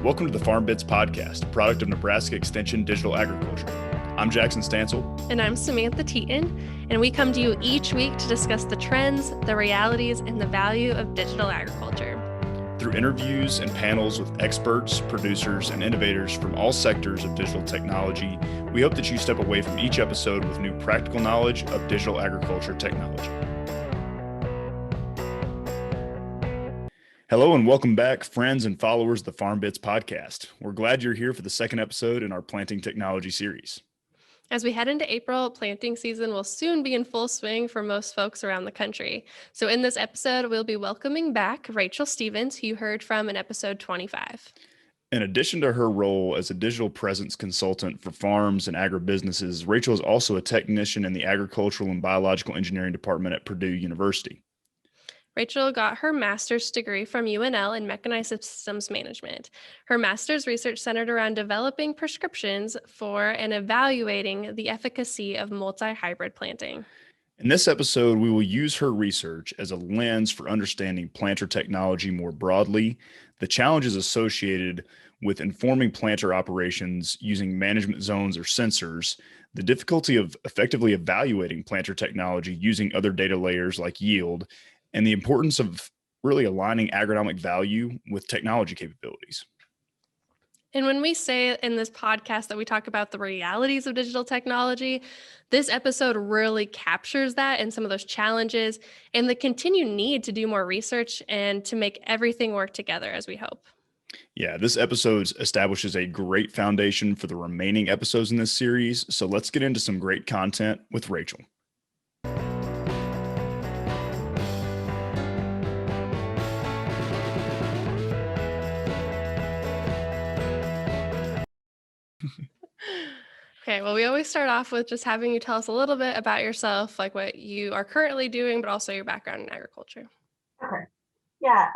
Welcome to the FarmBits podcast, a product of Nebraska Extension Digital Agriculture. I'm Jackson Stansel. And I'm Samantha Teaton, and we come to you each week to discuss the trends, the realities, and the value of digital agriculture. Through interviews and panels with experts, producers, and innovators from all sectors of digital technology, we hope that you step away from each episode with new practical knowledge of digital agriculture technology. Hello and welcome back, friends and followers of the FarmBits podcast. We're glad you're here for the second episode in our planting technology series. As we head into April, planting season will soon be in full swing for most folks around the country. So in this episode, we'll be welcoming back Rachel Stevens, who you heard from in episode 25. In addition to her role as a digital presence consultant for farms and agribusinesses, Rachel is also a technician in the Agricultural and Biological Engineering Department at Purdue University. Rachel got her master's degree from UNL in mechanized systems management. Her master's research centered around developing prescriptions for and evaluating the efficacy of multi-hybrid planting. In this episode, we will use her research as a lens for understanding planter technology more broadly, the challenges associated with informing planter operations using management zones or sensors, the difficulty of effectively evaluating planter technology using other data layers like yield, and the importance of really aligning agronomic value with technology capabilities. And when we say in this podcast that we talk about the realities of digital technology, this episode really captures that and some of those challenges and the continued need to do more research and to make everything work together as we hope. Yeah, this episode establishes a great foundation for the remaining episodes in this series. So let's get into some great content with Rachel. Okay, well, we always start off with just having you tell us a little bit about yourself, like what you are currently doing, but also your background in agriculture. Okay. Yeah,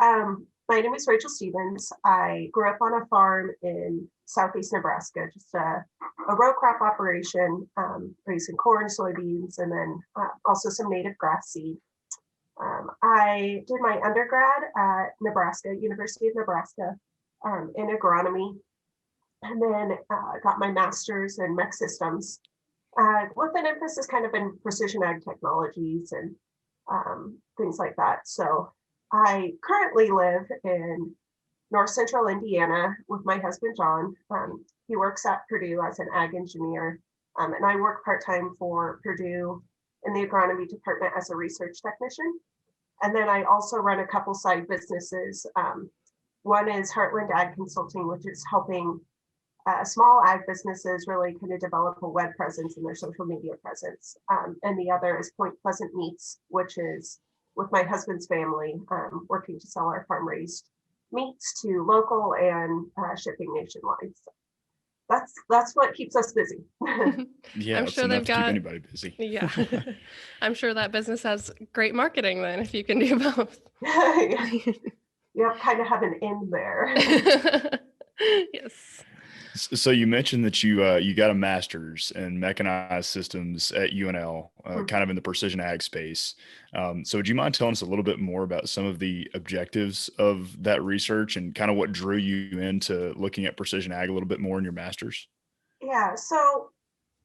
my name is Rachel Stevens. I grew up on a farm in southeast Nebraska, just a row crop operation, raising corn, soybeans, and then also some native grass seed. I did my undergrad at University of Nebraska, in agronomy. And then got my master's in mech systems with an emphasis kind of in precision ag technologies and things like that. So I currently live in north central Indiana with my husband, John. He works at Purdue as an ag engineer, and I work part-time for Purdue in the agronomy department as a research technician. And then I also run a couple side businesses. One is Heartland Ag Consulting, which is helping small ag businesses really kind of develop a web presence and their social media presence. And the other is Point Pleasant Meats, which is with my husband's family, working to sell our farm-raised meats to local and shipping nationwide. So that's what keeps us busy. Yeah, I'm sure they've got keep anybody busy. Yeah, I'm sure that business has great marketing then if you can do both. You kind of have an end there. Yes. So you mentioned that you got a master's in mechanized systems at UNL, kind of in the precision ag space. So would you mind telling us a little bit more about some of the objectives of that research and kind of what drew you into looking at precision ag a little bit more in your master's? Yeah, so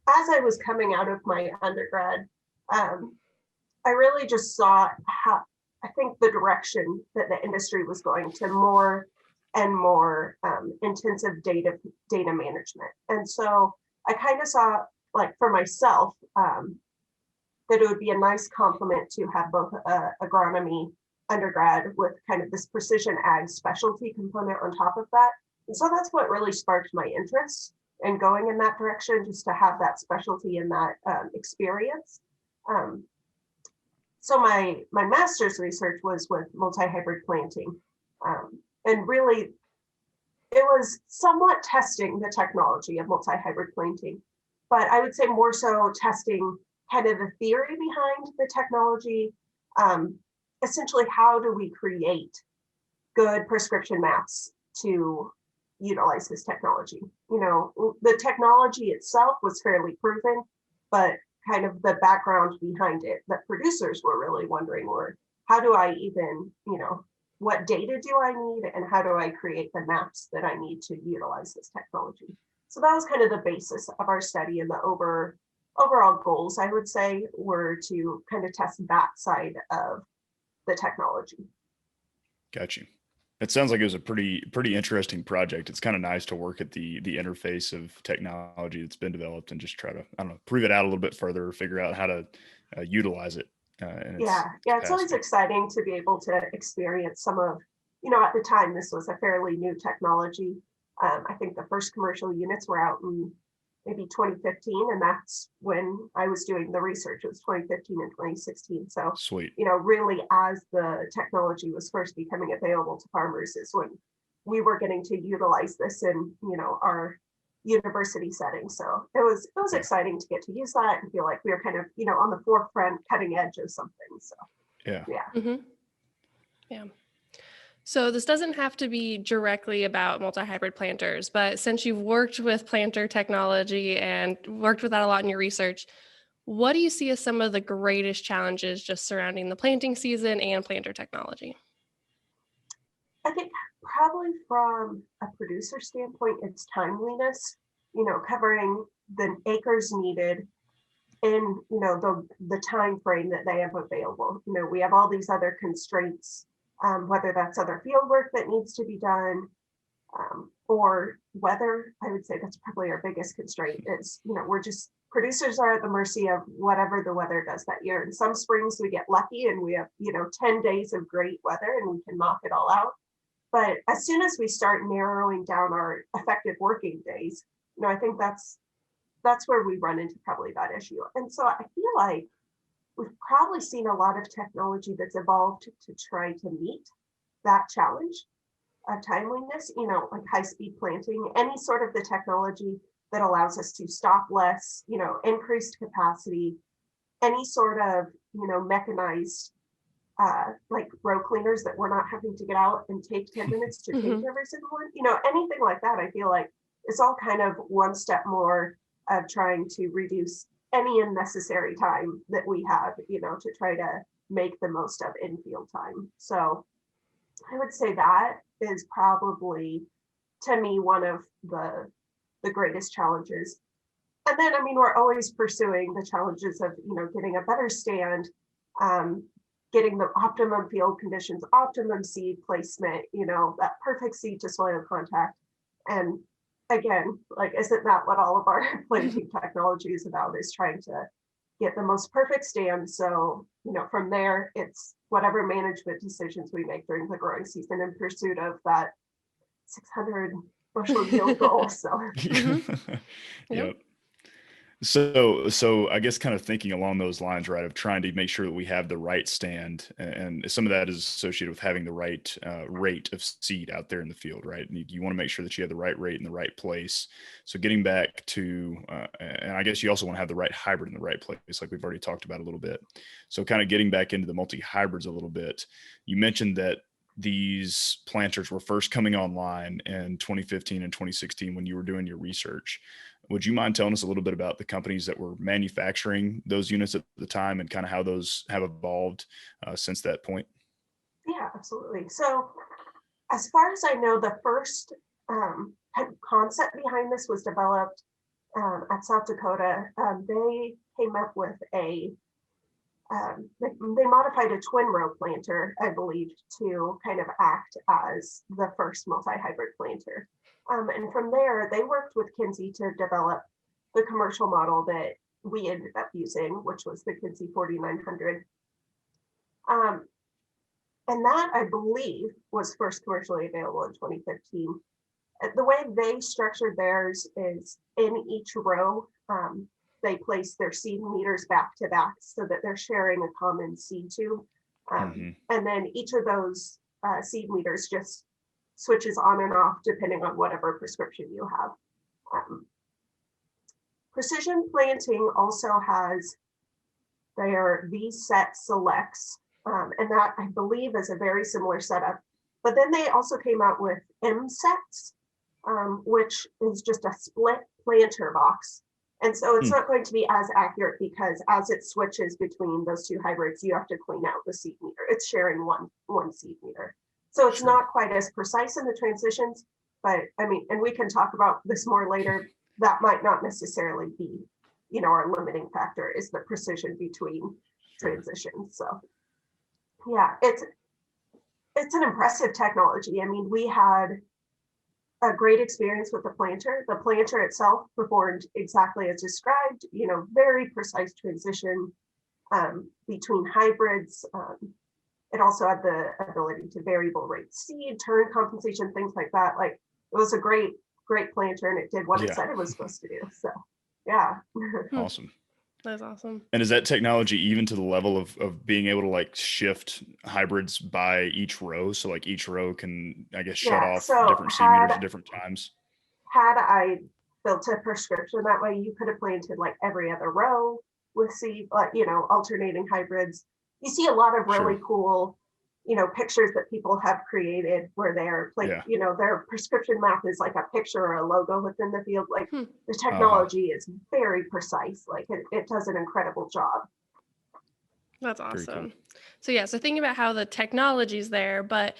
as I was coming out of my undergrad, I really just saw how I think the direction that the industry was going to more and more intensive data management. And so I kind of saw, like for myself, that it would be a nice complement to have both agronomy undergrad with kind of this precision ag specialty component on top of that. And so that's what really sparked my interest in going in that direction, just to have that specialty and that experience. So my master's research was with multi-hybrid planting. And really, it was somewhat testing the technology of multi-hybrid planting, but I would say more so testing kind of the theory behind the technology. Essentially, how do we create good prescription maps to utilize this technology? You know, the technology itself was fairly proven, but kind of the background behind it that producers were really wondering were, how do I even, what data do I need and how do I create the maps that I need to utilize this technology? So that was kind of the basis of our study, and the overall goals, I would say, were to kind of test that side of the technology. Got you. It sounds like it was a pretty interesting project. It's kind of nice to work at the interface of technology that's been developed and just try to, I don't know, prove it out a little bit further, figure out how to utilize it. It's always exciting to be able to experience some of, at the time, this was a fairly new technology. I think the first commercial units were out in maybe 2015, and that's when I was doing the research. It was 2015 and 2016. So, sweet. Really as the technology was first becoming available to farmers is when we were getting to utilize this in, our university setting. So it was exciting to get to use that and feel like we were kind of, on the forefront, cutting edge of something. So, yeah. Mm-hmm. Yeah. So this doesn't have to be directly about multi-hybrid planters, but since you've worked with planter technology and worked with that a lot in your research, what do you see as some of the greatest challenges just surrounding the planting season and planter technology? I think probably from a producer standpoint, it's timeliness, covering the acres needed in, the time frame that they have available. We have all these other constraints, whether that's other field work that needs to be done, or weather. I would say that's probably our biggest constraint is, producers are at the mercy of whatever the weather does that year. In some springs we get lucky and we have, 10 days of great weather and we can knock it all out. But as soon as we start narrowing down our effective working days, I think that's where we run into probably that issue. And so I feel like we've probably seen a lot of technology that's evolved to try to meet that challenge of timeliness, like high-speed planting, any sort of the technology that allows us to stop less, increased capacity, any sort of, mechanized, like row cleaners that we're not having to get out and take 10 minutes to change every single one, anything like that. I feel like it's all kind of one step more of trying to reduce any unnecessary time that we have, to try to make the most of in-field time. So I would say that is probably, to me, one of the greatest challenges. And then, we're always pursuing the challenges of, getting a better stand, getting the optimum field conditions, optimum seed placement, that perfect seed to soil contact. And again, like, isn't that what all of our planting technology is about, is trying to get the most perfect stand. So, from there, it's whatever management decisions we make during the growing season in pursuit of that 600 bushel yield goal. So, Yep. So I guess kind of thinking along those lines, right, of trying to make sure that we have the right stand, and some of that is associated with having the right rate of seed out there in the field, right? And you want to make sure that you have the right rate in the right place. So getting back to, and I guess you also want to have the right hybrid in the right place, like we've already talked about a little bit. So kind of getting back into the multi-hybrids a little bit, you mentioned that these planters were first coming online in 2015 and 2016 when you were doing your research. Would you mind telling us a little bit about the companies that were manufacturing those units at the time and kind of how those have evolved since that point? Yeah, absolutely. So as far as I know, the first concept behind this was developed at South Dakota. They came up with they modified a twin row planter, I believe, to kind of act as the first multi-hybrid planter. And from there, they worked with Kinsey to develop the commercial model that we ended up using, which was the Kinsey 4900. And that, I believe, was first commercially available in 2015. The way they structured theirs is in each row, they place their seed meters back to back so that they're sharing a common seed tube. And then each of those seed meters just switches on and off depending on whatever prescription you have. Precision Planting also has their V-set selects, and that, I believe, is a very similar setup. But then they also came out with M-sets, which is just a split planter box. And so it's not going to be as accurate because as it switches between those two hybrids, you have to clean out the seed meter. It's sharing one seed meter. So it's Sure. not quite as precise in the transitions, but I mean, and we can talk about this more later, that might not necessarily be, our limiting factor is the precision between transitions. So yeah, it's an impressive technology. I mean, we had a great experience with the planter. The planter itself performed exactly as described, very precise transition between hybrids. It also had the ability to variable rate seed, turn compensation, things like that. Like, it was a great planter, and it did what it said it was supposed to do. So yeah. Awesome. That's awesome. And is that technology even to the level of being able to like shift hybrids by each row? So like each row can, I guess, shut off So different seed meters at different times? Had I built a prescription that way, you could have planted like every other row with seed, alternating hybrids. You see a lot of really cool, pictures that people have created where they're like, their prescription map is like a picture or a logo within the field. Like the technology is very precise. Like it does an incredible job. That's awesome. Cool. So thinking about how the technology's there, but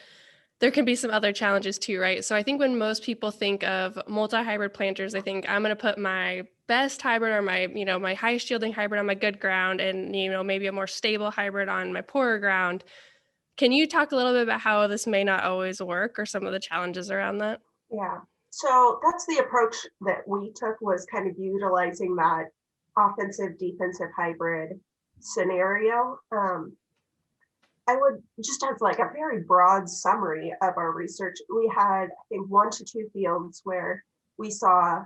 there can be some other challenges too, right? So I think when most people think of multi-hybrid planters, they think I'm going to put my best hybrid or my, my highest yielding hybrid on my good ground and, maybe a more stable hybrid on my poorer ground. Can you talk a little bit about how this may not always work or some of the challenges around that? Yeah. So that's the approach that we took, was kind of utilizing that offensive defensive hybrid scenario. I would just as like a very broad summary of our research. We had, I think, 1 to 2 fields where we saw,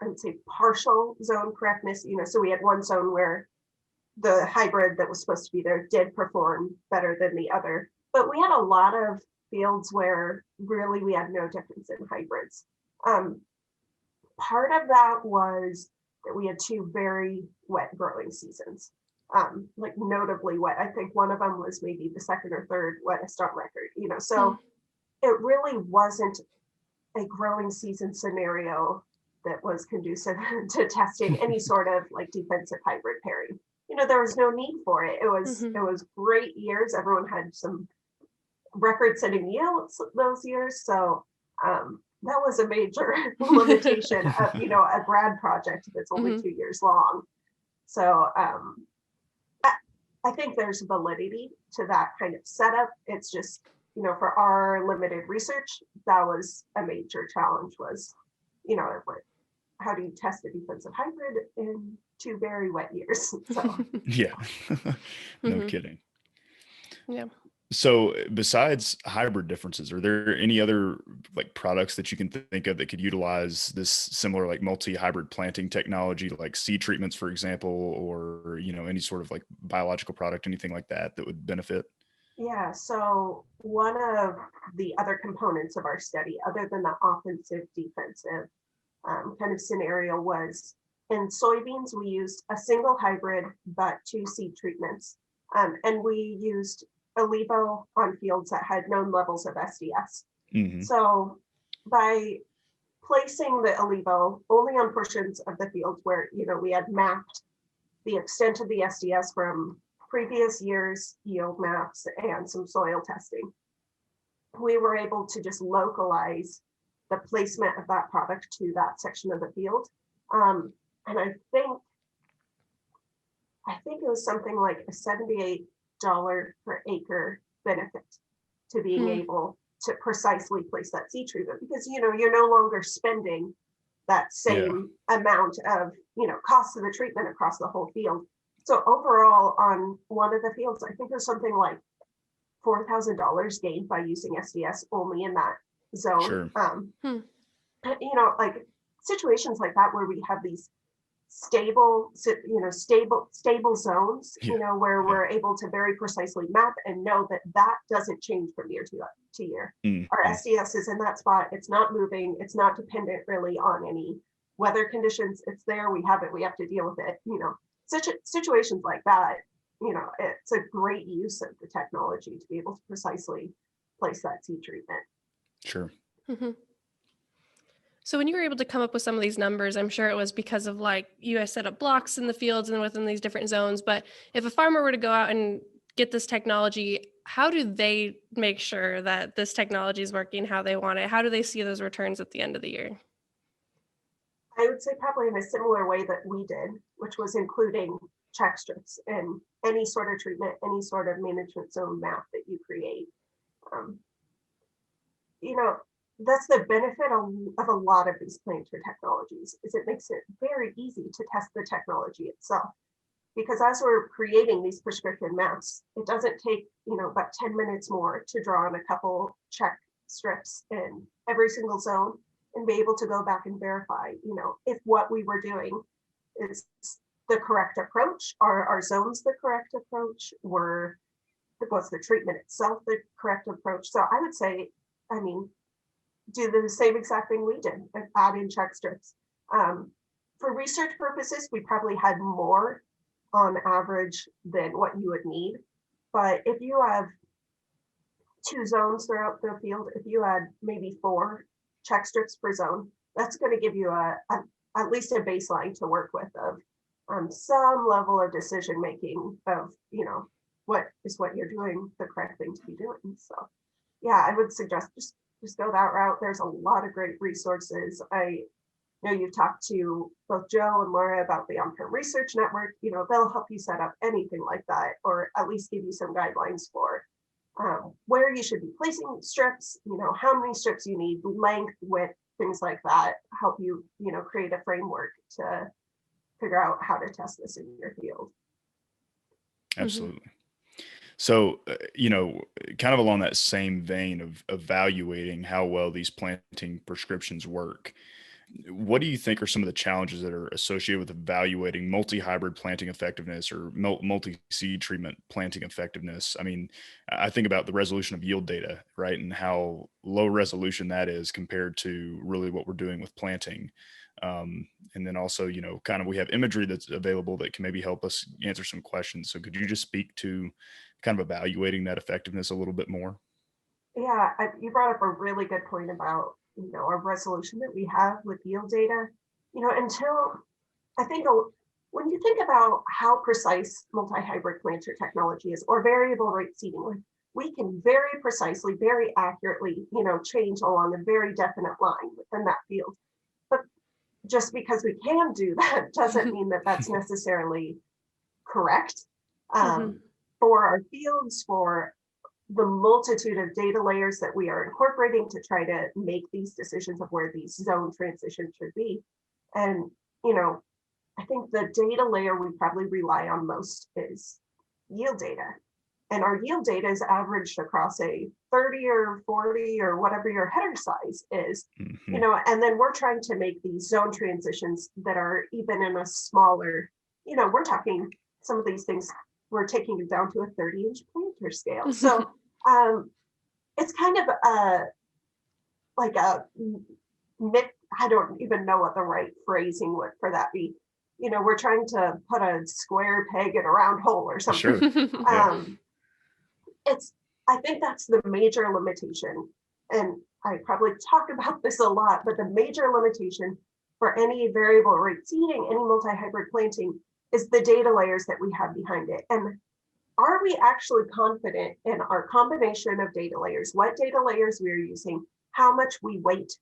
I would say, partial zone correctness. So we had one zone where the hybrid that was supposed to be there did perform better than the other, but we had a lot of fields where really we had no difference in hybrids. Part of that was that we had 2 very wet growing seasons. Like notably wet. I think one of them was maybe the 2nd or 3rd wettest on record, so it really wasn't a growing season scenario that was conducive to testing any sort of like defensive hybrid pairing. There was no need for it. It was great years. Everyone had some record-setting yields those years. So that was a major limitation of, a grad project that's only 2 years long. So I think there's validity to that kind of setup. It's just, for our limited research, that was a major challenge was, how do you test a defensive hybrid in 2 very wet years? So Yeah. No kidding. Yeah. So besides hybrid differences, are there any other like products that you can think of that could utilize this similar like multi-hybrid planting technology, like seed treatments, for example, or, any sort of like biological product, anything like that would benefit? yeah, so one of the other components of our study, other than the offensive defensive kind of scenario, was in soybeans, we used a single hybrid, but 2 seed treatments. And we used Olivo on fields that had known levels of SDS. So by placing the Olivo only on portions of the fields where, we had mapped the extent of the SDS from previous years' yield maps and some soil testing, we were able to just localize the placement of that product to that section of the field. And I think it was something like a $78 per acre benefit to being able to precisely place that seed treatment, because you're no longer spending that same amount of cost of the treatment across the whole field. So overall, on one of the fields, I think there's something like $4,000 gained by using SDS only in that zone. Like situations like that where we have these stable zones, where we're able to very precisely map and know that doesn't change from year to year. Our SDS is in that spot. It's not moving. It's not dependent really on any weather conditions. It's there. We have it. We have to deal with it. Such situations like that, it's a great use of the technology to be able to precisely place that seed treatment. Sure. So when you were able to come up with some of these numbers, I'm sure it was because of like you guys set up blocks in the fields and within these different zones. But if a farmer were to go out and get this technology, how do they make sure that this technology is working how they want it? How do they see those returns at the end of the year? I would say probably in a similar way that we did, which was including check strips in any sort of treatment, any sort of management zone map that you create. Um, you know, that's the benefit of a lot of these planter technologies, is it makes it very easy to test the technology itself. Because as we're creating these prescription maps, it doesn't take, about 10 minutes more to draw on a couple check strips in every single zone and be able to go back and verify, if what we were doing is the correct approach. Are our zones the correct approach? Was the treatment itself the correct approach? So I would say, do the same exact thing we did, add in check strips. For research purposes, we probably had more on average than what you would need. But if you have 2 zones throughout the field, if you had maybe 4 check strips per zone, that's going to give you at least a baseline to work with of some level of decision making of, what you're doing the correct thing to be doing. So yeah, I would suggest just go that route. There's a lot of great resources. I know you've talked to both Joe and Laura about the On-Farm Research Network. They'll help you set up anything like that, or at least give you some guidelines for where you should be placing strips, how many strips you need, length, width, things like that, help you, create a framework to figure out how to test this in your field. Absolutely. So, kind of along that same vein of evaluating how well these planting prescriptions work, what do you think are some of the challenges that are associated with evaluating multi-hybrid planting effectiveness or multi-seed treatment planting effectiveness? I mean, I think about the resolution of yield data, right? And how low resolution that is compared to really what we're doing with planting. And then also, kind of we have imagery that's available that can maybe help us answer some questions. So could you just speak to kind of evaluating that effectiveness a little bit more? Yeah, you brought up a really good point about, our resolution that we have with yield data. Until I think when you think about how precise multi-hybrid planter technology is, or variable rate seeding, we can very precisely, very accurately, change along a very definite line within that field. But just because we can do that doesn't mean that that's necessarily correct. For our fields, for the multitude of data layers that we are incorporating to try to make these decisions of where these zone transitions should be. And, I think the data layer we probably rely on most is yield data. And our yield data is averaged across a 30 or 40 or whatever your header size is, and then we're trying to make these zone transitions that are even in a smaller, we're talking some of these things, we're taking it down to a 30-inch planter scale. So it's kind of like a I don't even know what the right phrasing would for that be. We're trying to put a square peg in a round hole or something. Sure. I think that's the major limitation. And I probably talk about this a lot, but the major limitation for any variable rate seeding, any multi-hybrid planting, is the data layers that we have behind it. And are we actually confident in our combination of data layers, what data layers we're using, how much we weight,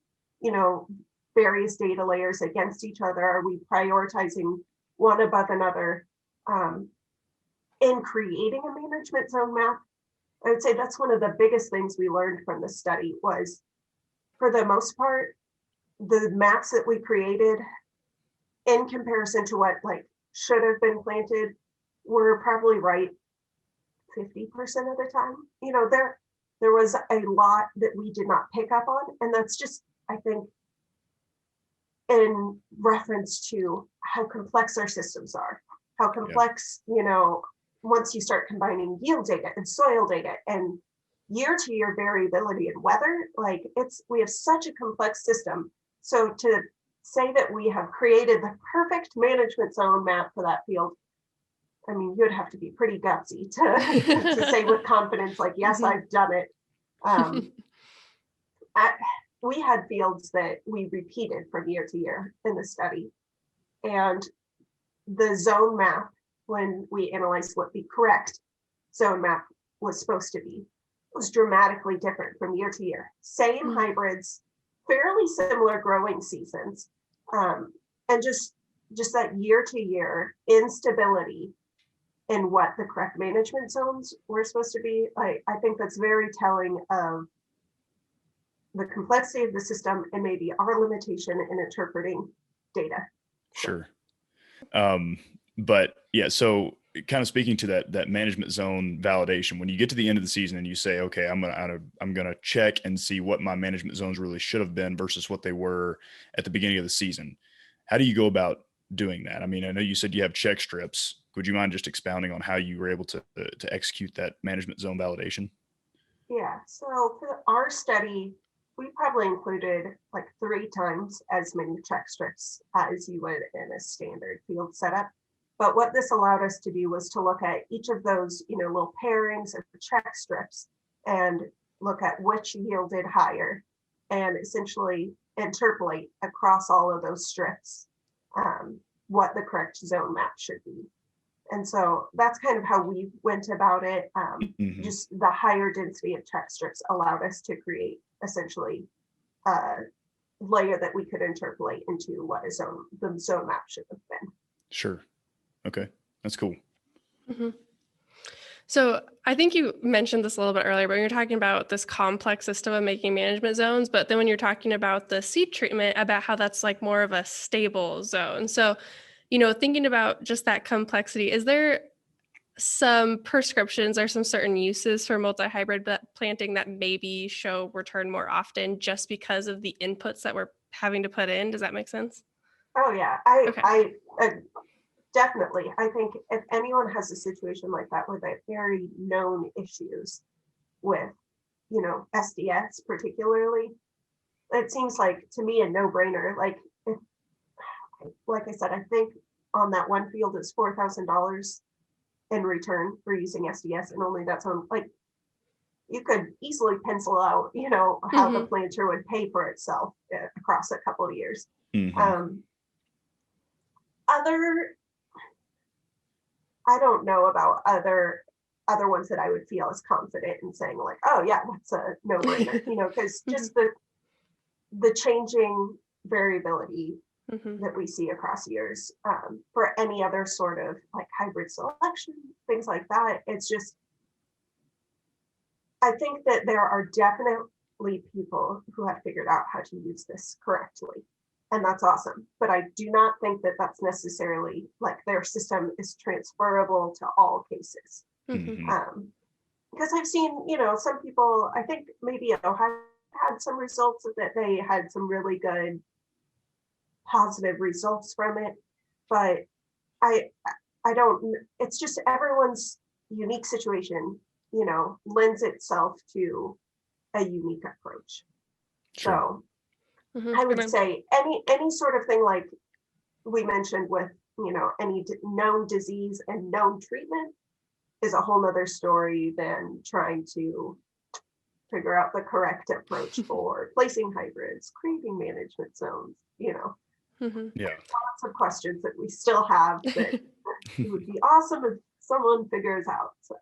various data layers against each other? Are we prioritizing one above another in creating a management zone map? I would say that's one of the biggest things we learned from the study was, for the most part, the maps that we created in comparison to what should have been planted were probably right 50% of the time. There was a lot that we did not pick up on. And that's just, I think, in reference to how complex our systems are, how complex, once you start combining yield data and soil data and year-to-year variability in weather, we have such a complex system. So to say that we have created the perfect management zone map for that field, I mean, you'd have to be pretty gutsy to say with confidence, yes, I've done it. We had fields that we repeated from year to year in the study. And the zone map, when we analyzed what the correct zone map was supposed to be was dramatically different from year to year. Same hybrids, fairly similar growing seasons, and just that year to year instability in what the correct management zones were supposed to be. I think that's very telling of the complexity of the system and maybe our limitation in interpreting data. Sure. But yeah, so kind of speaking to that management zone validation, when you get to the end of the season and you say, okay, I'm gonna check and see what my management zones really should have been versus what they were at the beginning of the season. How do you go about doing that? I mean, I know you said you have check strips. Would you mind just expounding on how you were able to execute that management zone validation? Yeah, so for our study, we probably included like 3 times as many check strips as you would in a standard field setup. But what this allowed us to do was to look at each of those, little pairings of check strips and look at which yielded higher and essentially interpolate across all of those strips what the correct zone map should be. And so that's kind of how we went about it. Just the higher density of check strips allowed us to create essentially a layer that we could interpolate into what the zone map should have been. Sure. Okay. That's cool. Mm-hmm. So I think you mentioned this a little bit earlier, but you're talking about this complex system of making management zones. But then when you're talking about the seed treatment, about how that's like more of a stable zone. So, thinking about just that complexity, is there some prescriptions or some certain uses for multi-hybrid planting that maybe show return more often just because of the inputs that we're having to put in? Does that make sense? Oh yeah, I definitely. I think if anyone has a situation like that where they're very known issues with, SDS particularly, it seems like to me a no-brainer. Like I said, I think on that one field it's $4,000 in return for using SDS, and only that's on you could easily pencil out, how the planter would pay for itself across a couple of years. I don't know about other ones that I would feel as confident in saying like, oh yeah, that's a no-brainer, because just the changing variability that we see across years for any other sort of like hybrid selection, things like that. It's just, I think that there are definitely people who have figured out how to use this correctly. And that's awesome. But I do not think that that's necessarily like their system is transferable to all cases. Because I've seen, some people, I think maybe Ohio had some results that they had some really good positive results from it. But I don't, it's just everyone's unique situation, lends itself to a unique approach. Sure. So I would say any sort of thing like we mentioned with, any known disease and known treatment is a whole nother story than trying to figure out the correct approach for placing hybrids, creating management zones, Yeah. Lots of questions that we still have that it would be awesome if someone figures out. So.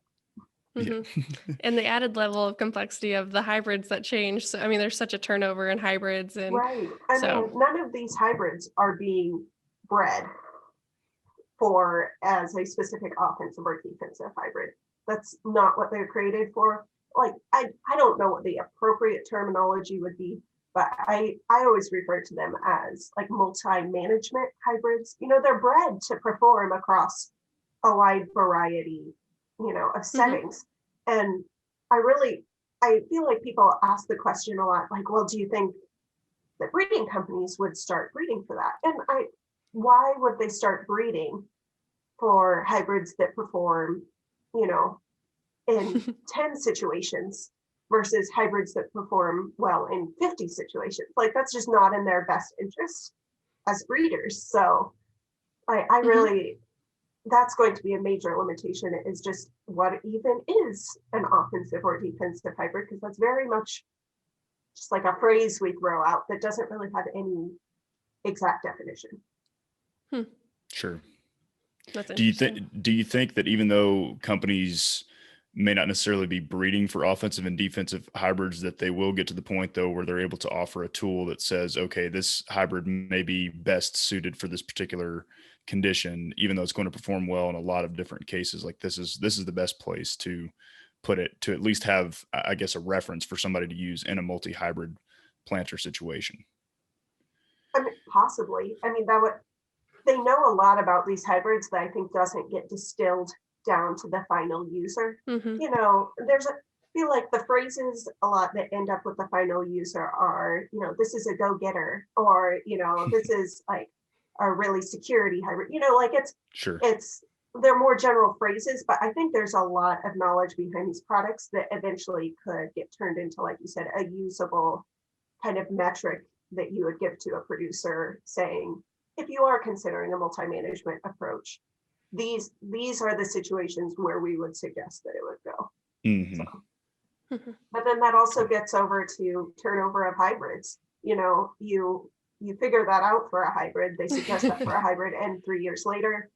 And the added level of complexity of the hybrids that change. So, I mean, there's such a turnover in hybrids. And right. I mean, none of these hybrids are being bred for as a specific offensive or defensive hybrid. That's not what they're created for. Like, I don't know what the appropriate terminology would be, but I always refer to them as like multi-management hybrids. They're bred to perform across a wide variety of settings. And I feel like people ask the question a lot, like, well, do you think that breeding companies would start breeding for that? And why would they start breeding for hybrids that perform, in 10 situations versus hybrids that perform well in 50 situations? Like, that's just not in their best interest as breeders. So I really, that's going to be a major limitation, is just what even is an offensive or defensive hybrid, because that's very much just like a phrase we throw out that doesn't really have any exact definition. Sure. That's do you think that even though companies may not necessarily be breeding for offensive and defensive hybrids, that they will get to the point though where they're able to offer a tool that says, okay, this hybrid may be best suited for this particular condition, even though it's going to perform well in a lot of different cases. Like this is the best place to put it, to at least have, I guess, a reference for somebody to use in a multi-hybrid planter situation. I mean, possibly. I mean, they know a lot about these hybrids that I think doesn't get distilled down to the final user. Mm-hmm. You know, I feel like the phrases a lot that end up with the final user are, you know, this is a go-getter, or, you know, this is like a really security hybrid, you know, like they're more general phrases, but I think there's a lot of knowledge behind these products that eventually could get turned into, like you said, a usable kind of metric that you would give to a producer saying, if you are considering a multi-management approach, these are the situations where we would suggest that it would go. Mm-hmm. So. But then that also gets over to turnover of hybrids. You know, you figure that out for a hybrid, they suggest that for a hybrid, and 3 years later,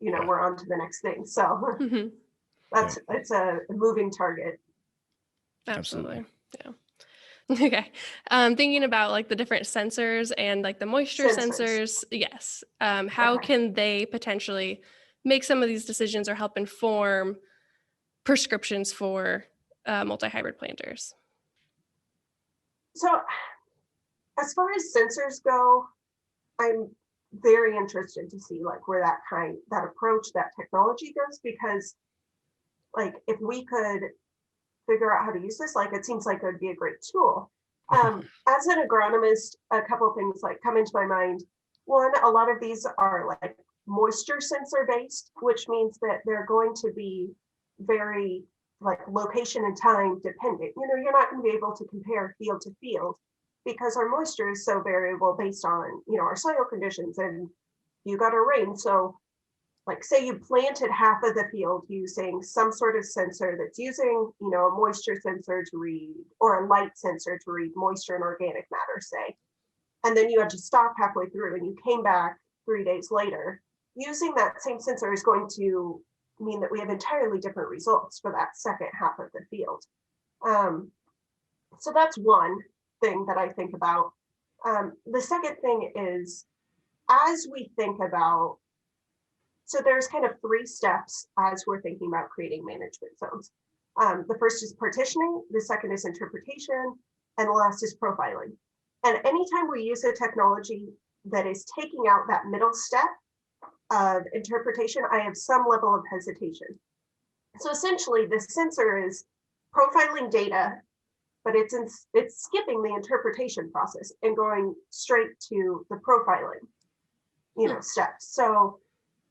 you know, we're on to the next thing. So it's a moving target. Absolutely. Yeah. Okay. Thinking about like the different sensors and like the moisture sensors. Yes. How can they potentially make some of these decisions or help inform prescriptions for multi-hybrid planters? So as far as sensors go, I'm very interested to see like where that approach, that technology goes, because like if we could figure out how to use this, like it seems like it would be a great tool. As an agronomist, a couple of things like come into my mind. One, a lot of these are like moisture sensor based, which means that they're going to be very like location and time dependent. You know, you're not going to be able to compare field to field because our moisture is so variable based on, you know, our soil conditions, and you got a rain. So like say you planted half of the field using some sort of sensor that's using, you know, a moisture sensor to read, or a light sensor to read moisture and organic matter, say, and then you had to stop halfway through and you came back 3 days later, using that same sensor is going to mean that we have entirely different results for that second half of the field. So that's one thing that I think about. The second thing is, as we think about, so there's kind of 3 steps as we're thinking about creating management zones. The first is partitioning, the second is interpretation, and the last is profiling. And anytime we use a technology that is taking out that middle step of interpretation, I have some level of hesitation. So essentially, the sensor is profiling data, but it's skipping the interpretation process and going straight to the profiling, you know, steps. So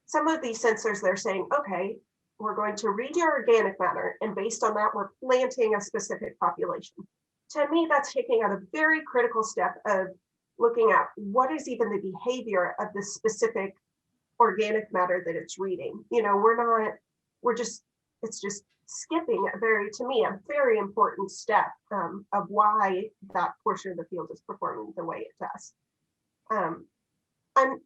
some of these sensors, they're saying, okay, we're going to read your organic matter, and based on that, we're planting a specific population. To me, that's taking out a very critical step of looking at what is even the behavior of the specific organic matter that it's reading. You know, it's just skipping to me, a very important step of why that portion of the field is performing the way it does. And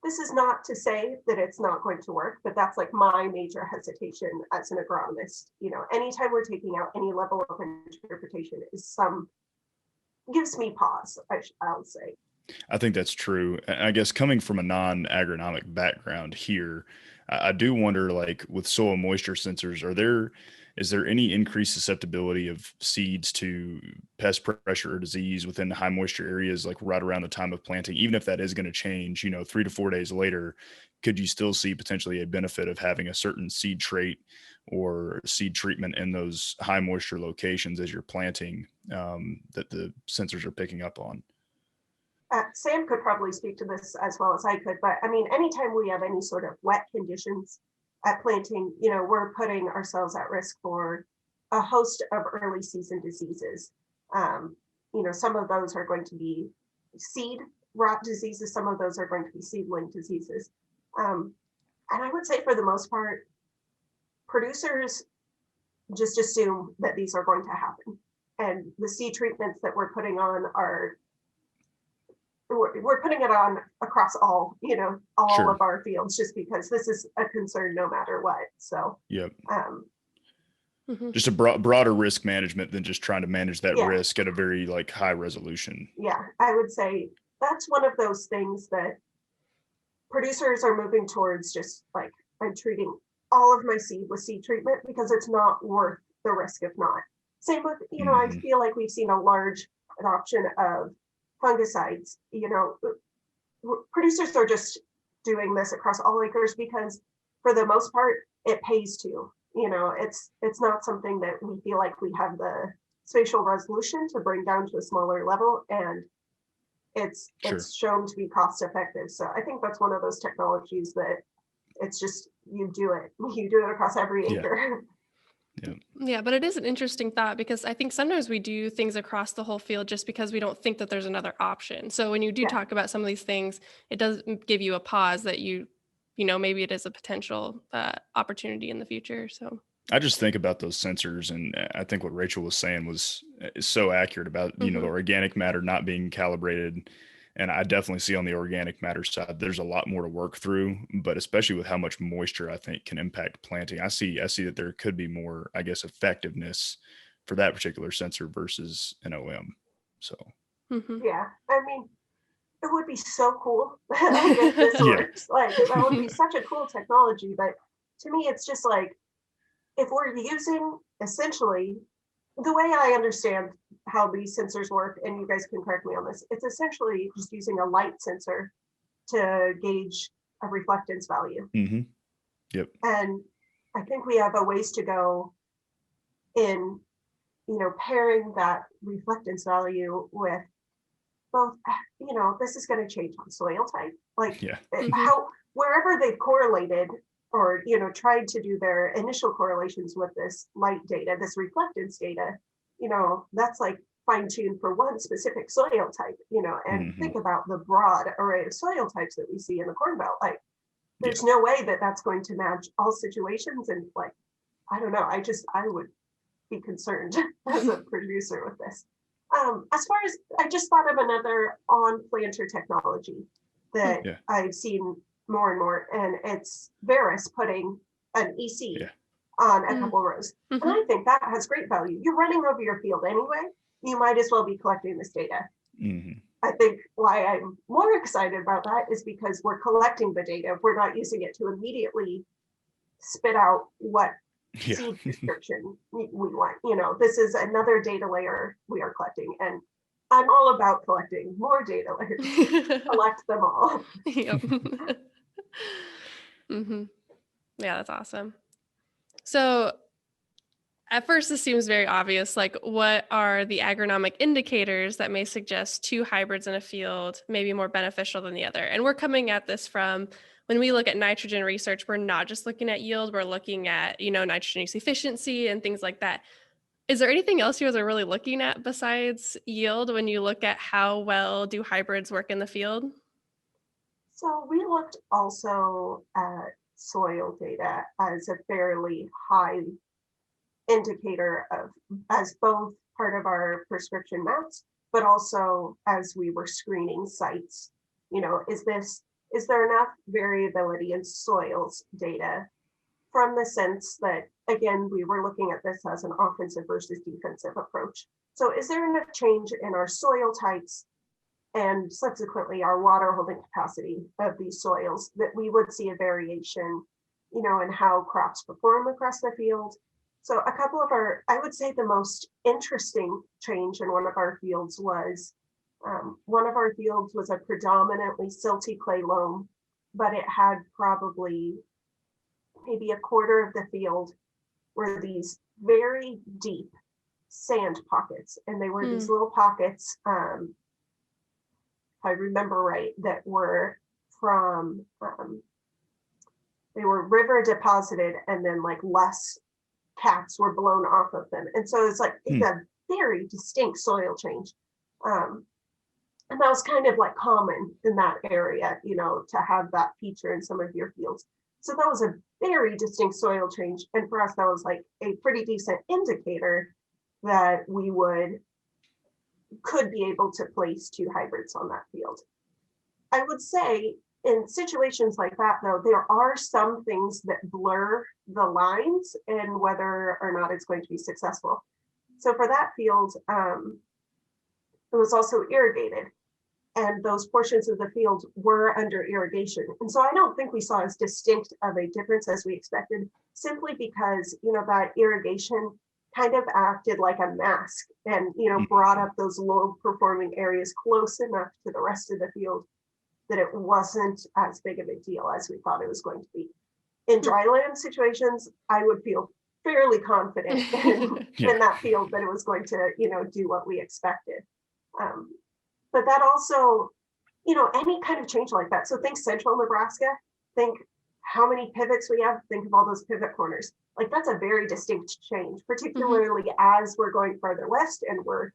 this is not to say that it's not going to work, but that's like my major hesitation as an agronomist. You know, anytime we're taking out any level of interpretation gives me pause, I'll say. I think that's true. I guess coming from a non-agronomic background here, I do wonder, like with soil moisture sensors, is there any increased susceptibility of seeds to pest pressure or disease within the high moisture areas, like right around the time of planting? Even if that is going to change, you know, 3 to 4 days later, could you still see potentially a benefit of having a certain seed trait or seed treatment in those high moisture locations as you're planting that the sensors are picking up on? Sam could probably speak to this as well as I could, but I mean, anytime we have any sort of wet conditions at planting, you know, we're putting ourselves at risk for a host of early season diseases. You know, some of those are going to be seed rot diseases, some of those are going to be seedling diseases. And I would say for the most part, producers just assume that these are going to happen. And the seed treatments that we're putting on we're putting it on across all Sure. of our fields, just because this is a concern no matter what. So, yep. Just a broader risk management than just trying to manage that Yeah. risk at a very like high resolution. Yeah, I would say that's one of those things that producers are moving towards, just like, I'm treating all of my seed with seed treatment because it's not worth the risk if not. Same with, I feel like we've seen a large adoption of fungicides. Producers are just doing this across all acres because for the most part, it pays to. It's not something that we feel like we have the spatial resolution to bring down to a smaller level, and it's shown to be cost effective. So I think that's one of those technologies that it's just you do it across every acre. Yeah, but it is an interesting thought because I think sometimes we do things across the whole field just because we don't think that there's another option. So when you do talk about some of these things, it does give you a pause that maybe it is a potential opportunity in the future. So I just think about those sensors, and I think what Rachel was saying is so accurate about, the organic matter not being calibrated. And I definitely see on the organic matter side, there's a lot more to work through, but especially with how much moisture I think can impact planting. I see that there could be more, I guess, effectiveness for that particular sensor versus an OM. So, yeah, I mean, it would be so cool if this works. Like, that would be such a cool technology. But to me, it's just like, if we're using essentially the way I understand how these sensors work, and you guys can correct me on this, it's essentially just using a light sensor to gauge a reflectance value. Yep. And I think we have a ways to go in, pairing that reflectance value with both, this is going to change on soil type, like how, wherever they've correlated or, tried to do their initial correlations with this light data, this reflectance data, that's like fine-tuned for one specific soil type, and think about the broad array of soil types that we see in the Corn Belt. Like, there's no way that that's going to match all situations. And like, I don't know, I would be concerned as a producer with this. As far as, I just thought of another on-planter technology that I've seen more and more, and it's Varus putting an EC on a couple rows. And I think that has great value. You're running over your field anyway. You might as well be collecting this data. I think why I'm more excited about that is because we're collecting the data. We're not using it to immediately spit out what seed description we want. This is another data layer we are collecting, and I'm all about collecting more data layers. Collect them all. Yeah, that's awesome. So at first, this seems very obvious. Like, what are the agronomic indicators that may suggest two hybrids in a field may be more beneficial than the other? And we're coming at this from, when we look at nitrogen research, we're not just looking at yield, we're looking at, nitrogen use efficiency and things like that. Is there anything else you guys are really looking at besides yield when you look at how well do hybrids work in the field? So we looked also at soil data as a fairly high indicator of, as both part of our prescription maps, but also as we were screening sites, is there enough variability in soils data, from the sense that, again, we were looking at this as an offensive versus defensive approach. So is there enough change in our soil types and subsequently our water holding capacity of these soils that we would see a variation, in how crops perform across the field? So a couple of I would say the most interesting change in one of our fields was, a predominantly silty clay loam, but it had probably maybe a quarter of the field were these very deep sand pockets. And they were these little pockets, if I remember right, that were from, they were river deposited, and then like less caps were blown off of them. And so it's like, it's a very distinct soil change. And that was kind of like common in that area, to have that feature in some of your fields. So that was a very distinct soil change. And for us, that was like a pretty decent indicator that we could be able to place two hybrids on that field. I would say in situations like that, though, there are some things that blur the lines in whether or not it's going to be successful. So for that field, it was also irrigated, and those portions of the field were under irrigation. And so I don't think we saw as distinct of a difference as we expected, simply because, that irrigation kind of acted like a mask and, brought up those low performing areas close enough to the rest of the field that it wasn't as big of a deal as we thought it was going to be. In dryland situations, I would feel fairly confident in that field that it was going to, do what we expected. But that also, any kind of change like that. So think central Nebraska, think how many pivots we have, think of all those pivot corners. Like that's a very distinct change, particularly as we're going further west and we're,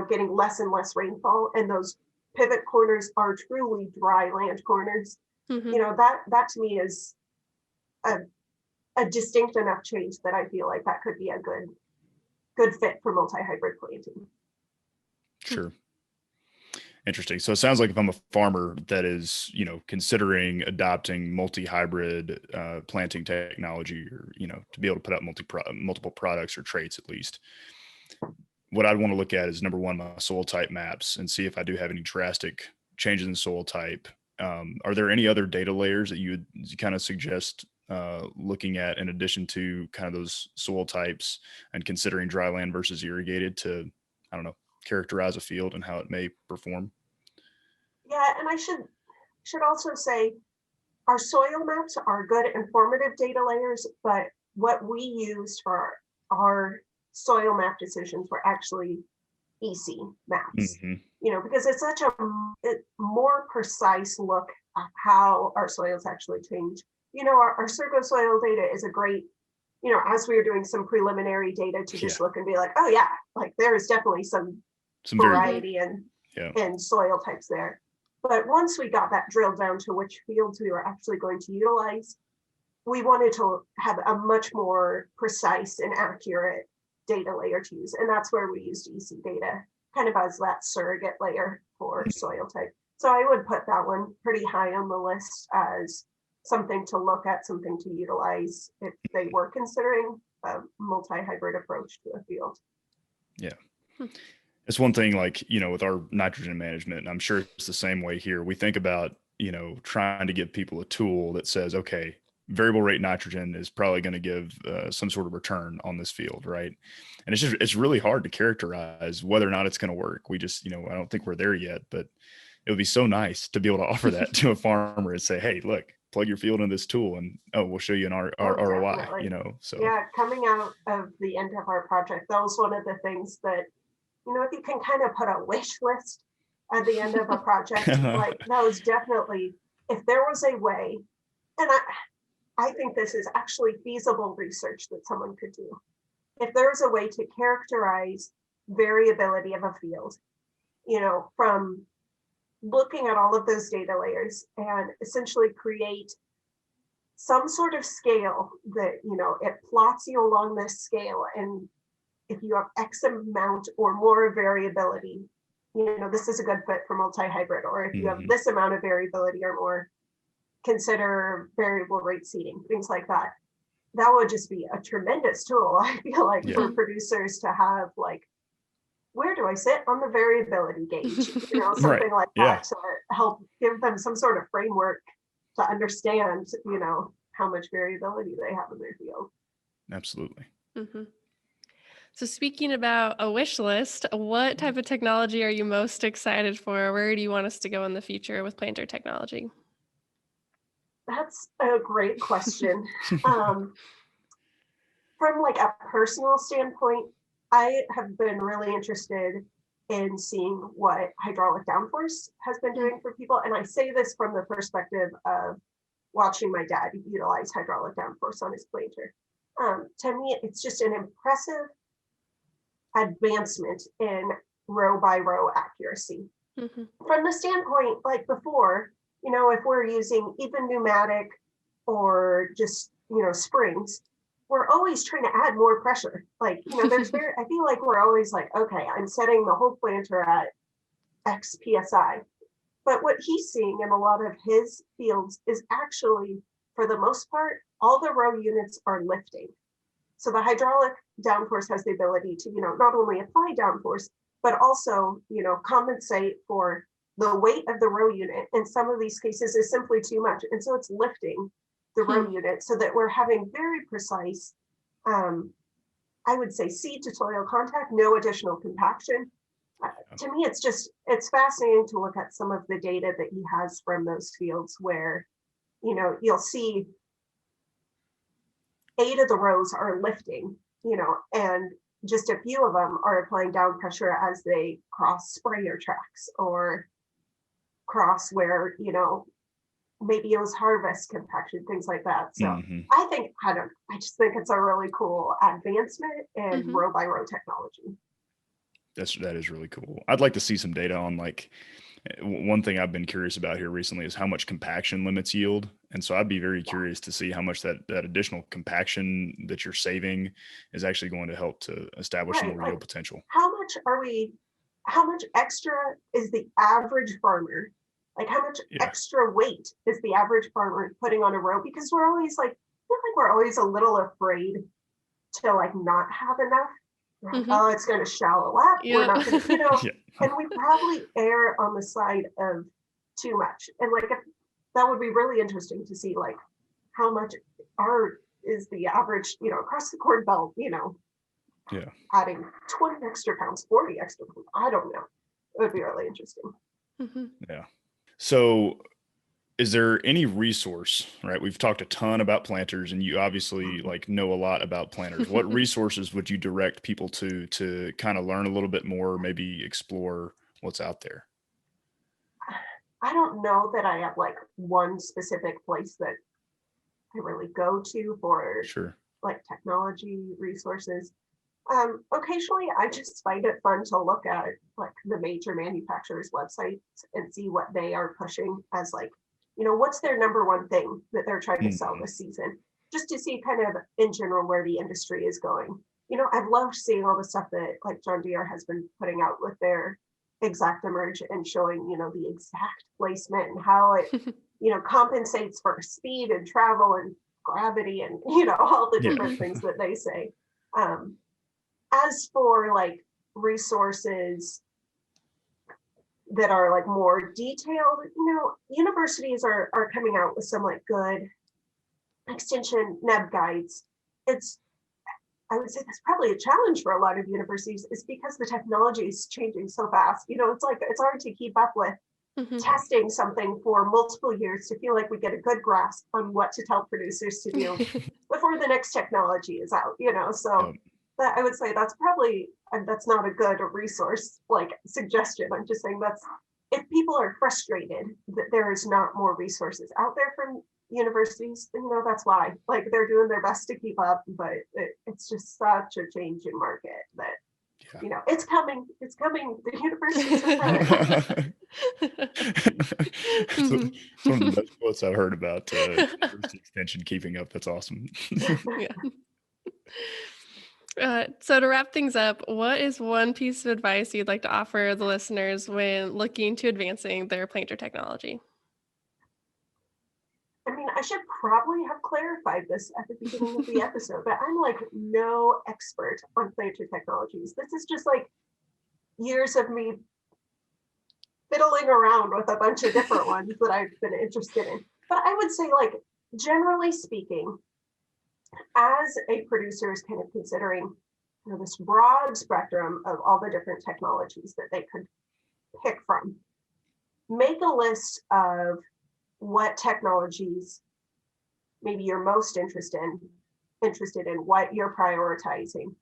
getting less and less rainfall. And those pivot corners are truly dry land corners. That to me is a distinct enough change that I feel like that could be a good fit for multi-hybrid planting. Sure. Interesting. So it sounds like if I'm a farmer that is, considering adopting multi-hybrid planting technology, or, to be able to put out multiple products or traits at least, what I'd want to look at is number one, my soil type maps and see if I do have any drastic changes in soil type. Are there any other data layers that you would kind of suggest looking at in addition to kind of those soil types and considering dry land versus irrigated to, characterize a field and how it may perform? Yeah, and I should also say our soil maps are good informative data layers, but what we used for our soil map decisions were actually EC maps, because it's such a more precise look at how our soils actually change. Our Circo soil data is a great, as we were doing some preliminary data to just look and be like, oh yeah, like there is definitely some variety and soil types there. But once we got that drilled down to which fields we were actually going to utilize, we wanted to have a much more precise and accurate data layer to use. And that's where we used EC data kind of as that surrogate layer for soil type. So I would put that one pretty high on the list as something to look at, something to utilize if they were considering a multi-hybrid approach to a field. Yeah. It's one thing, like, with our nitrogen management, and I'm sure it's the same way here. We think about, trying to give people a tool that says, okay, variable rate nitrogen is probably going to give some sort of return on this field, right? And it's really hard to characterize whether or not it's going to work. We just, I don't think we're there yet, but it would be so nice to be able to offer that to a farmer and say, hey, look, plug your field in this tool and we'll show you an ROI, so. Yeah, coming out of the end of our project, that was one of the things that, if you can kind of put a wish list at the end of a project, like that was definitely, if there was a way, and I think this is actually feasible research that someone could do. If there's a way to characterize variability of a field, from looking at all of those data layers and essentially create some sort of scale that, it plots you along this scale. And if you have X amount or more variability, this is a good fit for multi-hybrid, or if you have this amount of variability or more, consider variable rate seeding, things like that. That would just be a tremendous tool, I feel like, for producers to have, like, where do I sit on the variability gauge? Something like that to help give them some sort of framework to understand, how much variability they have in their field. Absolutely. So speaking about a wish list, what type of technology are you most excited for? Where do you want us to go in the future with planter technology? That's a great question. From like a personal standpoint, I have been really interested in seeing what hydraulic downforce has been doing for people. And I say this from the perspective of watching my dad utilize hydraulic downforce on his planter. To me, it's just an impressive advancement in row by row accuracy. From the standpoint, like before, if we're using even pneumatic or just, springs, we're always trying to add more pressure. Like, I feel like we're always like, okay, I'm setting the whole planter at X PSI. But what he's seeing in a lot of his fields is actually, for the most part, all the row units are lifting. So the hydraulic downforce has the ability to, not only apply downforce, but also, compensate for the weight of the row unit. In some of these cases is simply too much. And so it's lifting the row unit so that we're having very precise, I would say, seed to soil contact, no additional compaction. To me, it's fascinating to look at some of the data that he has from those fields where, you'll see 8 of the rows are lifting, and just a few of them are applying down pressure as they cross sprayer tracks or cross where, maybe it was harvest compaction, things like that. So I just think it's a really cool advancement in row by row technology. That is really cool. I'd like to see some data on, like, one thing I've been curious about here recently is how much compaction limits yield. And so I'd be very curious to see how much that additional compaction that you're saving is actually going to help to establish more yield potential. How much extra is the average farmer? Like, how much extra weight is the average farmer putting on a row? Because we're always I feel like we're always a little afraid to not have enough. Oh, it's going to shallow up. We're not going to, and we probably err on the side of too much. And that would be really interesting to see, how much is the average, across the corn belt, adding 20 extra pounds, 40 extra pounds. I don't know. It would be really interesting. Yeah. So is there any resource, right? We've talked a ton about planters, and you obviously know a lot about planters. What resources would you direct people to kind of learn a little bit more, maybe explore what's out there? I don't know that I have one specific place that I really go to for technology resources. Occasionally I just find it fun to look at the major manufacturers' websites and see what they are pushing as what's their number one thing that they're trying to sell this season, just to see kind of in general where the industry is going. I've loved seeing all the stuff that John Deere has been putting out with their ExactEmerge and showing, the exact placement and how it, compensates for speed and travel and gravity and, all the different things that they say. As for resources that are more detailed, universities are coming out with some good extension neb guides. I would say that's probably a challenge for a lot of universities, is because the technology is changing so fast. It's hard to keep up with testing something for multiple years to feel like we get a good grasp on what to tell producers to do before the next technology is out, so that I would say that's not a good resource suggestion. I'm just saying if people are frustrated that there is not more resources out there from universities, that's why they're doing their best to keep up, but it's just such a changing market that it's coming. The universities are coming. It's one of the best quotes I've heard about university extension keeping up. That's awesome. So to wrap things up, what is one piece of advice you'd like to offer the listeners when looking to advancing their planter technology? I mean, I should probably have clarified this at the beginning of the episode, but I'm no expert on planter technologies. This is just years of me fiddling around with a bunch of different ones that I've been interested in. But I would say, generally speaking, as a producer is kind of considering this broad spectrum of all the different technologies that they could pick from, make a list of what technologies maybe you're most interested in, what you're prioritizing,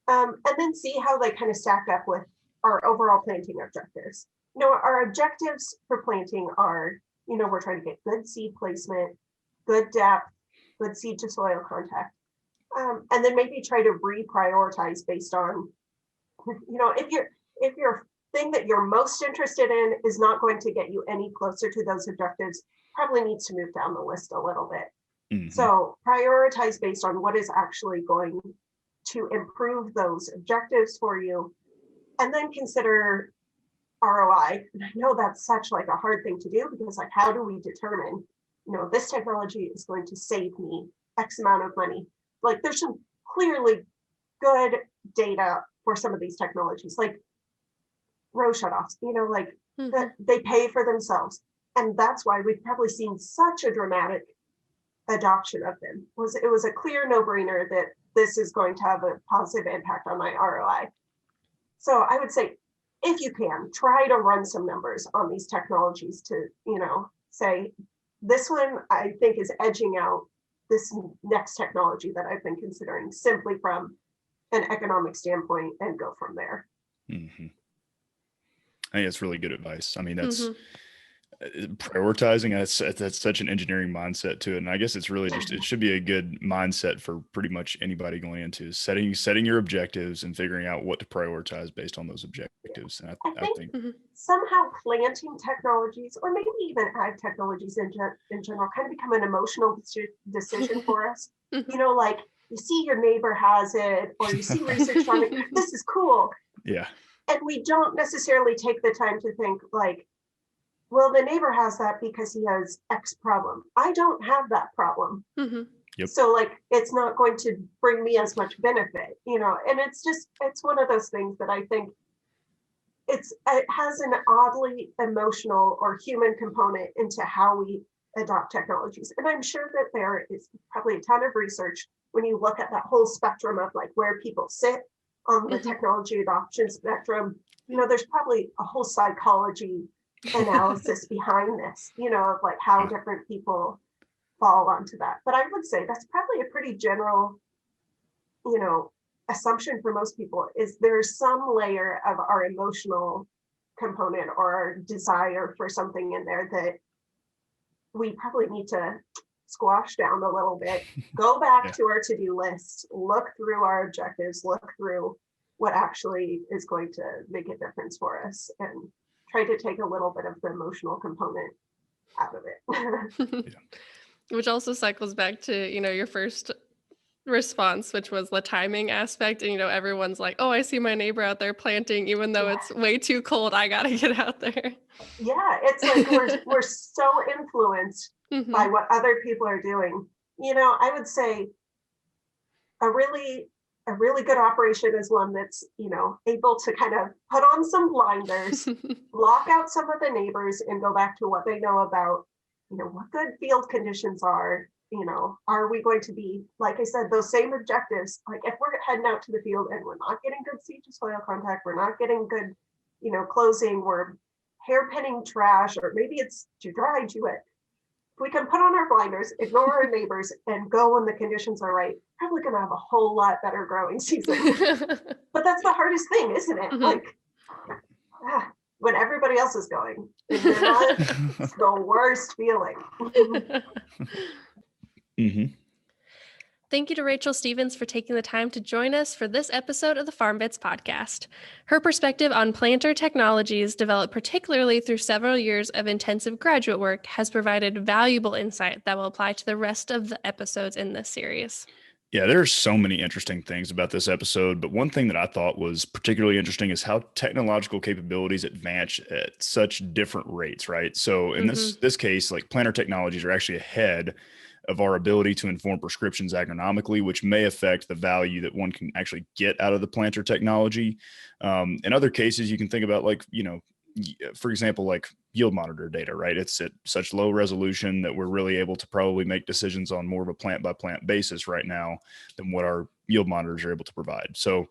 and then see how they kind of stack up with our overall planting objectives. Our objectives for planting are, we're trying to get good seed placement, good depth, good seed to soil contact, and then maybe try to reprioritize based on, if your thing that you're most interested in is not going to get you any closer to those objectives, probably needs to move down the list a little bit. So prioritize based on what is actually going to improve those objectives for you, and then consider ROI. And I know that's such like a hard thing to do, because like, how do we determine, this technology is going to save me X amount of money? Like, there's some clearly good data for some of these technologies, like row shutoffs, that they pay for themselves. And that's why we've probably seen such a dramatic adoption of them. It was a clear no-brainer that this is going to have a positive impact on my ROI. So I would say, if you can, try to run some numbers on these technologies to, say, this one I think is edging out this next technology that I've been considering, simply from an economic standpoint, and go from there. Mm-hmm. I think that's really good advice. I mean, that's prioritizing. That's such an engineering mindset to it. And I guess it's really just, it should be a good mindset for pretty much anybody going into setting your objectives and figuring out what to prioritize based on those objectives. And I think somehow planting technologies, or maybe even ag technologies in general, kind of become an emotional decision for us. Like, you see your neighbor has it, or you see research on it, this is cool. Yeah. And we don't necessarily take the time to think like, well, the neighbor has that because he has X problem. I don't have that problem. Yep. So like, it's not going to bring me as much benefit, and it's one of those things that I think it has an oddly emotional or human component into how we adopt technologies. And I'm sure that there is probably a ton of research when you look at that whole spectrum of like where people sit on the technology adoption spectrum. There's probably a whole psychology analysis behind this, of like how different people fall onto that. But I would say that's probably a pretty general, assumption for most people, is there's some layer of our emotional component or our desire for something in there that we probably need to squash down a little bit, go back to our to-do list, look through our objectives, look through what actually is going to make a difference for us, and try to take a little bit of the emotional component out of it. Which also cycles back to, your first response, which was the timing aspect. And, everyone's like, oh, I see my neighbor out there planting, even though it's way too cold, I got to get out there. Yeah, it's like we're so influenced by what other people are doing. I would say a really good operation is one that's, able to kind of put on some blinders, block out some of the neighbors, and go back to what they know about, what good field conditions are. Are we going to be, like I said, those same objectives? Like, if we're heading out to the field and we're not getting good seed to soil contact, we're not getting good, closing, we're hairpinning trash, or maybe it's too dry, too wet. If we can put on our blinders, ignore our neighbors, and go when the conditions are right, probably going to have a whole lot better growing season. But that's the hardest thing, isn't it? Like, when everybody else is going, it's the worst feeling. Thank you to Rachel Stevens for taking the time to join us for this episode of the FarmBits podcast. Her perspective on planter technologies, developed particularly through several years of intensive graduate work, has provided valuable insight that will apply to the rest of the episodes in this series. Yeah, there's so many interesting things about this episode, but one thing that I thought was particularly interesting is how technological capabilities advance at such different rates, right? So in this case, like, planter technologies are actually ahead of our ability to inform prescriptions agronomically, which may affect the value that one can actually get out of the planter technology. In other cases, you can think about, like, for example, like yield monitor data, right? It's at such low resolution that we're really able to probably make decisions on more of a plant by plant basis right now than what our yield monitors are able to provide. So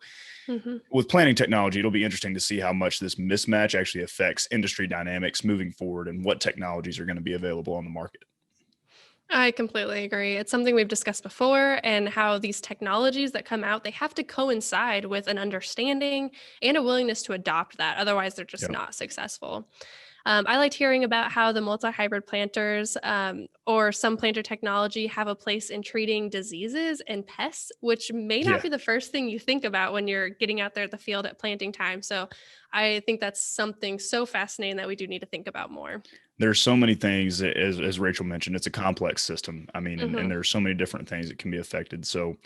with planting technology, it'll be interesting to see how much this mismatch actually affects industry dynamics moving forward and what technologies are going to be available on the market. I completely agree. It's something we've discussed before, and how these technologies that come out, they have to coincide with an understanding and a willingness to adopt that. Otherwise, they're just not successful. I liked hearing about how the multi-hybrid planters or some planter technology have a place in treating diseases and pests, which may not be the first thing you think about when you're getting out there at the field at planting time. So I think that's something so fascinating that we do need to think about more. there's so many things, as Rachel mentioned, it's a complex system. I mean, and there's so many different things that can be affected. So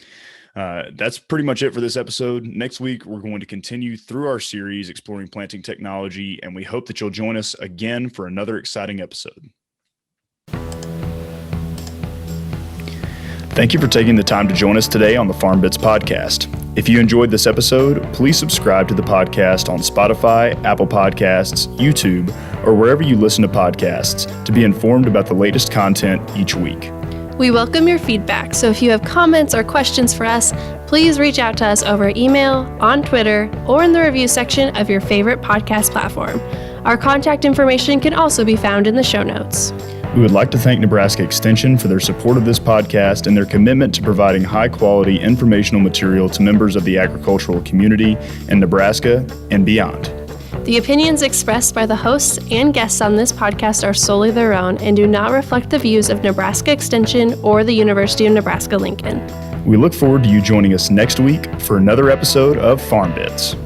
that's pretty much it for this episode. Next week, we're going to continue through our series exploring planting technology, and we hope that you'll join us again for another exciting episode. Thank you for taking the time to join us today on the FarmBits podcast. If you enjoyed this episode, please subscribe to the podcast on Spotify, Apple Podcasts, YouTube, or wherever you listen to podcasts to be informed about the latest content each week. We welcome your feedback, so if you have comments or questions for us, please reach out to us over email, on Twitter, or in the review section of your favorite podcast platform. Our contact information can also be found in the show notes. We would like to thank Nebraska Extension for their support of this podcast and their commitment to providing high-quality informational material to members of the agricultural community in Nebraska and beyond. The opinions expressed by the hosts and guests on this podcast are solely their own and do not reflect the views of Nebraska Extension or the University of Nebraska-Lincoln. We look forward to you joining us next week for another episode of FarmBits.